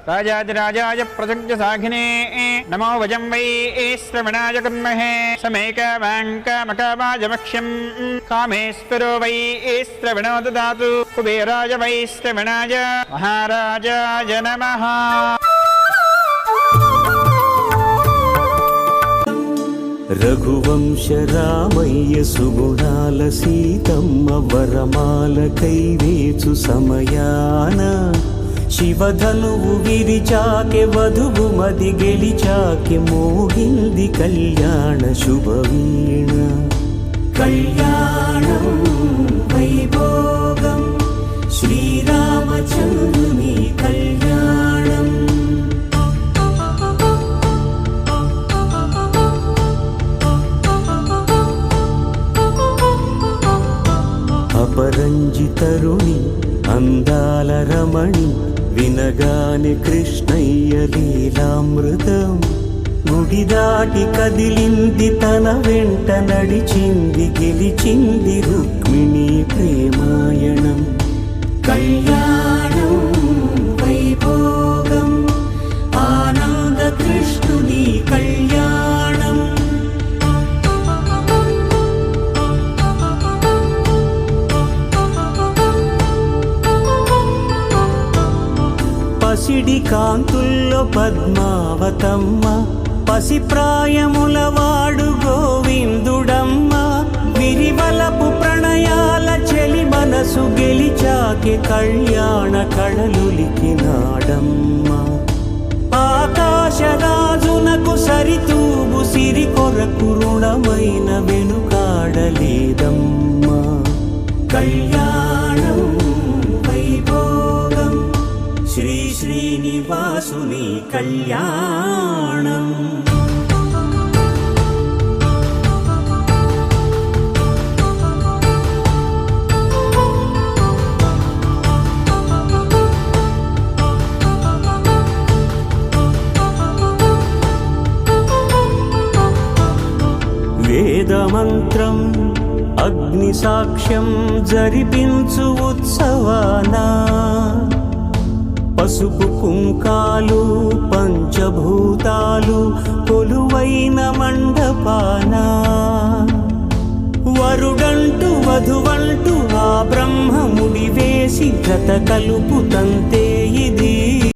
राजाधिराजाय प्रसज्ञसाघिने नमो वजं वै श्रवणाय कुर्महे समेकवाङ्कामकावाजमक्ष्यं कामेश्वरो वै श्रवणो ददातु कुबेराय वै श्रवणाय महाराजाय नमः। రఘువంశ రామయ్య సుగుణాల సీతమ్మ వరమాల కైవేచు సమయాన శివధనువు విరిచాకె వధువు మది గెలిచాకె మోగింది కళ్యాణ శుభవీణ కళ్యాణం వైభోగం శ్రీరామచంద్రుని కళ్యాణం అపరంజితరుణి అందాల రమణి వినగానే కృష్ణయ్య లీలామృతం గుడి దాటి కదిలింది తన వెంట నడిచింది గెలిచింది రుక్మిణి ప్రేమాయణం కళ్యాణం వైభోగం ఆనంద కృష్ణుని కళ్యాణం పసిడి కాంతుల్లో పద్మావతమ్మ పసిప్రాయముల వాడు గోవిందుడమ్మ విరివలపు ప్రణయాల చెలి మనసు గెలిచాకె కళ్యాణ కళలులికినాడమ్మ ఆకాశరాజునకు సరితూగు సిరి కొరకు రుణమైన వెనుకాడలేదమ్మ కళ్యాణం వైభోగం శ్రీ శ్రీనివాసుని కళ్యాణం వేదమంత్రం అగ్ని సాక్ష్యం జరిపించు ఉత్సవానా పసుపు కుంకాలు పంచభూతాలు కొలువైన మండపాన వరుడంటూ వధువంటూ ఆ బ్రహ్మముడి వేసి జత కలుపు తంతే